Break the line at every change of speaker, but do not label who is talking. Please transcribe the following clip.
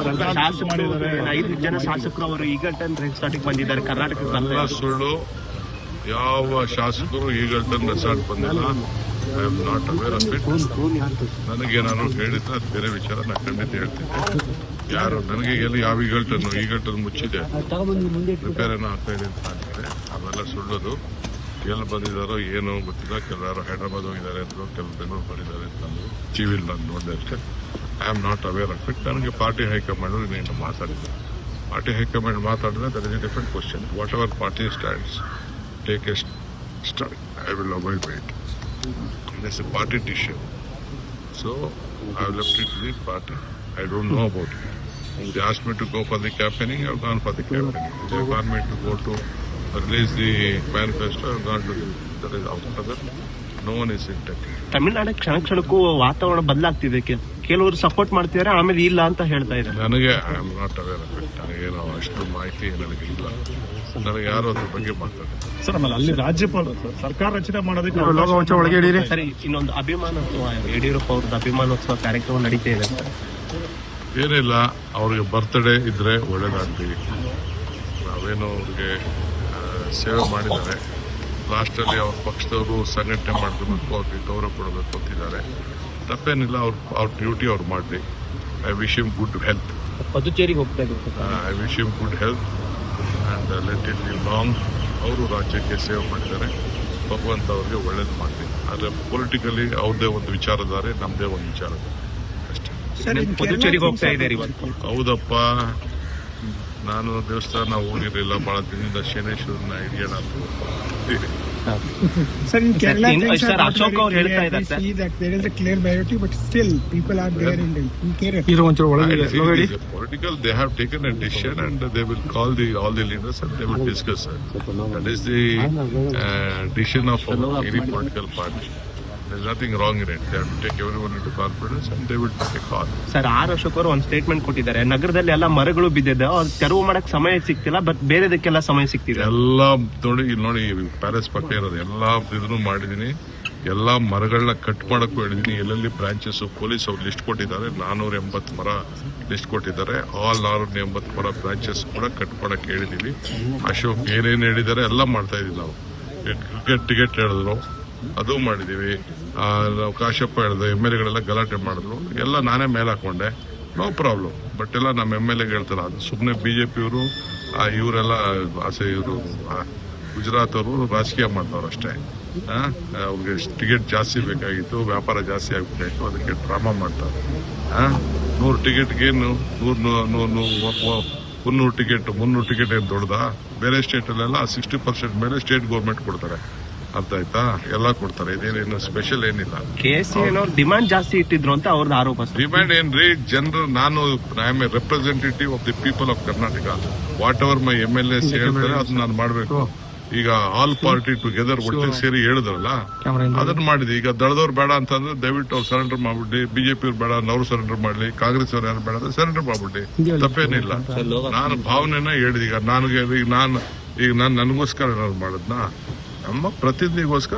ಮಾಡಿದ್ದಾರೆ. 5 ಜನ ಶಾಸಕರು ಅವರು ಈಗಲ್ಟನ್ ರೆಸಾರ್ಟ್ಗೆ ಬಂದಿದ್ದಾರೆ. ಕರ್ನಾಟಕದ
ಸುಳ್ಳು. ಯಾವ ಶಾಸಕರು ಈಗಲ್ಟನ್ ರೆಸಾರ್ಟ್ ಬಂದಿಲ್ಲ. I am not aware of it. ನನಗೆ ನಾನು ಹೇಳಿದ್ರೆ ಅದು ಬೇರೆ ವಿಚಾರ, ನಾನು ಖಂಡಿತ ಹೇಳ್ತೀನಿ. ಯಾರು ನನಗೆ ಎಲ್ಲಿ ಯಾವ ಈಗಲ್ಟನ್ ಮುಚ್ಚಿದೆ, ರಿಪೇರ್ ಏನೋ ಆಗ್ತಾ ಇದೆ ಅಂತ ಅಂತಾರೆ. ಅವೆಲ್ಲ ಸುಳ್ಳೋದು. ಎಲ್ಲಿ ಬಂದಿದ್ದಾರೋ ಏನೋ ಗೊತ್ತಿಲ್ಲ. ಕೆಲವರು ಹೈದರಾಬಾದ್ ಹೋಗಿದ್ದಾರೆ ಅಂದರು, ಕೆಲವು ಬೆಂಗಳೂರು ಬಂದಿದ್ದಾರೆ ಅಂತ ಟಿವಿಲಿ ನಾನು ನೋಡಿದೆ ಅಷ್ಟೇ. I am not aware of it. ನನಗೆ ಪಾರ್ಟಿ ಹೈಕಮಾಂಡ್ ನೀನು ಮಾತಾಡಿದ್ದೆ. ಪಾರ್ಟಿ ಹೈಕಮಾಂಡ್ ಮಾತಾಡಿದ್ರೆ that is A different question. What ever party stands, take A stand. I will avoid it. It's a party decision. So I have left it to the party. I don't know about it. They asked me to go for the campaigning, I have gone for the campaigning. They want me to go to release the manifesto, I have gone to that is after that. No one is in touch.
Tamil Nadu ಕ್ಷಣಕ್ಕೂ ವಾತಾವರಣ ಬದಲಾಗ್ತಿದೆ. ಕೆಲವರು support ಮಾಡ್ತಿದ್ದಾರೆ, ಆಮೇಲೆ ಇಲ್ಲ ಅಂತ ಹೇಳ್ತಾ ಇದ್ದಾರೆ.
ನನಗೆ I am not aware of it. ನನಗೇನೋ ಅಷ್ಟು ಮಾಹಿತಿ ನನಗೆ ಇಲ್ಲ. ನನಗೆ ಯಾರು ಅದ್ರ ಬಗ್ಗೆ ಮಾತಾಡ್ತಾರೆ
ಸರ್. ಆಮೇಲೆ ಅಲ್ಲಿ ರಾಜ್ಯಪಾಲರು ಸರ್ಕಾರ ರಚನೆ ಮಾಡೋದಕ್ಕೆ
ಸರಿ, ಇನ್ನೊಂದು ಅಭಿಮಾನೋತ್ಸವ, ಯಡಿಯೂರಪ್ಪ ಅವ್ರದ್ದು ಅಭಿಮಾನೋತ್ಸವ ಕಾರ್ಯಕ್ರಮ ನಡೀತಾ ಇದೆ ಸರ್.
ಏನಿಲ್ಲ, ಅವ್ರಿಗೆ ಬರ್ತ್ಡೇ ಇದ್ರೆ ಒಳ್ಳೇದಾಗ್ಲಿ. ನಾವೇನೋ ಅವ್ರಿಗೆ ಸೇವೆ ಮಾಡಿದ್ದಾರೆ. ಲಾಸ್ಟಲ್ಲಿ ಅವ್ರ ಪಕ್ಷದವರು ಸಂಘಟನೆ ಮಾಡ್ಕೋಬೇಕು, ಅವ್ರಿಗೆ ಗೌರವ ಕೊಡಬೇಕು ಅಂತಿದ್ದಾರೆ. ತಪ್ಪೇನಿಲ್ಲ. ಅವ್ರ ಡ್ಯೂಟಿ ಅವ್ರು ಮಾಡಲಿ. I wish him good health.
ಪುದುಚೇರಿಗೆ ಹೋಗ್ತಾ ಇದ್ರು.
I wish him good health and let it live long. ಅವರು ರಾಜ್ಯಕ್ಕೆ ಸೇವೆ ಮಾಡಿದ್ದಾರೆ. ಭಗವಂತ ಅವ್ರಿಗೆ ಒಳ್ಳೇದು ಮಾಡಲಿ. ಆದರೆ ಪೊಲಿಟಿಕಲಿ ಅವ್ರದ್ದೇ ಒಂದು ವಿಚಾರಧಾರೆ, ನಮ್ಮದೇ ಒಂದು ವಿಚಾರಧಾರೆ ಅಷ್ಟೇ.
ಪುದುಚೇರಿಗೆ ಹೋಗ್ತಾ ಇದ್ದಾರೆ ಇವತ್ತು.
ಹೌದಪ್ಪ, ನಾನು ದೇವಸ್ಥಾನ ಹೋಗಿರಲಿಲ್ಲ ಬಹಳ ದಿನದಿಂದ. ಶನೇಶ್ವರನ ಹಿಡಿಯೋಣ ಅಂತ
Sir, in Kerala,
sir, Ashok ಅವರು ಹೇಳ್ತಾ ಇದ್ದಾರೆ sir,
see that there is a clear majority, but still people are there in Kerala.
Political, they have taken a decision and they will call all the leaders and they will discuss it. That is the decision of any political party. There is nothing wrong in it. They have to take everyone into confidence and they will take a call.
Sir, Ashok ಅವರು ಒಂದು statement ಕೊಟ್ಟಿದ್ದಾರೆ. ನಗರದಲ್ಲಿ ಎಲ್ಲ ಮರಗಳು ಬಿದ್ದಿದೆ, ಅವ್ರು ತೆರವು ಮಾಡಕ್ ಸಮಯ ಸಿಗ್ತಿಲ್ಲ, ಬಟ್ ಬೇರೆದಕ್ಕೆಲ್ಲ ಸಮಯ ಸಿಗ್ತಿದೆ.
ಎಲ್ಲ ನೋಡಿ ಪ್ಯಾಲೇಸ್ ಪಕ್ಕ ಇರೋದು ಎಲ್ಲ ಇದನ್ನು ಮಾಡಿದೀನಿ. ಎಲ್ಲಾ ಮರಗಳನ್ನ ಕಟ್ ಮಾಡಕ್ಕೂ ಹೇಳಿದೀನಿ. ಎಲ್ಲೆಲ್ಲಿ ಬ್ರಾಂಚಸ್ ಪೊಲೀಸ್ ಅವ್ರು ಲಿಸ್ಟ್ ಕೊಟ್ಟಿದ್ದಾರೆ. 480 ಮರ ಲಿಸ್ಟ್ ಕೊಟ್ಟಿದ್ದಾರೆ. ಆಲ್ 480 ಮರ ಬ್ರಾಂಚಸ್ ಕೂಡ ಕಟ್ ಮಾಡಕ್ ಹೇಳಿದೀವಿ. ಅಶೋಕ್ ಏನೇನು ಹೇಳಿದ್ದಾರೆ ಎಲ್ಲ ಮಾಡ್ತಾ ಇದೀವಿ. ನಾವು ಟಿಕೆಟ್ ಹೇಳಿದ್ರು, ಅದು ಮಾಡಿದೀವಿ. ನಾವು ಕಾಶಪ್ಪ ಹೇಳಿದ್ರು, MLA ಗಲಾಟೆ ಮಾಡಿದ್ರು, ಎಲ್ಲ ನಾನೇ ಮೇಲೆ ಹಾಕೊಂಡೆ. No problem. ಬಟ್ ಎಲ್ಲ ನಮ್ಮ MLA ಹೇಳ್ತಾರೆ, ಅದು ಸುಮ್ಮನೆ ಬಿಜೆಪಿಯವರು ಇವರೆಲ್ಲ ಇವರು ಗುಜರಾತ್ ಅವರು ರಾಜಕೀಯ ಮಾಡ್ದವ್ರು ಅಷ್ಟೇ. ಅವ್ರಿಗೆ ಟಿಕೆಟ್ ಜಾಸ್ತಿ ಬೇಕಾಗಿತ್ತು, ವ್ಯಾಪಾರ ಜಾಸ್ತಿ ಆಗ್ಬೇಕಾಗಿತ್ತು, ಅದಕ್ಕೆ ಡ್ರಾಮಾ ಮಾಡ್ತಾರೆ. 100 ಟಿಕೆಟ್ಗೇನು 300 ಟಿಕೆಟ್ 300 ಟಿಕೆಟ್ ಏನು ದೊಡ್ಡದಾ? ಬೇರೆ ಸ್ಟೇಟಲ್ಲೆಲ್ಲ 60% ಮೇಲೆ ಸ್ಟೇಟ್ ಗೌರ್ಮೆಂಟ್ ಕೊಡ್ತಾರೆ. ಅರ್ಥ ಆಯ್ತಾ? ಎಲ್ಲ ಕೊಡ್ತಾರೆ. ಇದೇನೇನು ಸ್ಪೆಷಲ್ ಏನಿಲ್ಲ.
ಡಿಮಾಂಡ್ ಜಾಸ್ತಿ ಇಟ್ಟಿದ್ರು ಅಂತ ಅವ್ರದ್ದು ಆರೋಪ.
ಡಿಮ್ಯಾಂಡ್ ಏನ್ರಿ? ಜನರು, ನಾನು I am A representative of the people of Karnataka. What ever my MLAs ಹೇಳ್ತಾರೆ ಅದನ್ನ ನಾನು ಮಾಡಬೇಕು. ಈಗ ಆಲ್ ಪಾರ್ಟಿ ಟುಗೆದರ್ ಒಟ್ಟಿಗೆ ಸೇರಿ ಹೇಳಿದ್ರಲ್ಲ, ಅದನ್ನ ಮಾಡಿದೆ. ಈಗ ದಳದವ್ರು ಬೇಡ ಅಂತಂದ್ರೆ ದಯವಿಟ್ಟು ಅವ್ರು ಸರೆಂಡರ್ ಮಾಡ್ಬಿಟ್ಟು, ಬಿಜೆಪಿ ಅವ್ರು ಬೇಡ ಅವ್ರು ಸರೆಂಡರ್ ಮಾಡ್ಲಿ, ಕಾಂಗ್ರೆಸ್ ಅವ್ರು ಯಾರು ಬೇಡ ಅಂದ್ರೆ ಸರೆಂಡರ್ ಮಾಡ್ಬಿಟ್ಟು, ತಪ್ಪೇನಿಲ್ಲ. ನಾನು ಭಾವನೆನ ಹೇಳಿದೆ. ಈಗ ನಾನು ನನಗೋಸ್ಕರ ಏನಾದ್ರು ಮಾಡಿದ್ನಾ? ನಮ್ಮ ಪ್ರತಿನಿಧಿಗೋಸ್ಕರ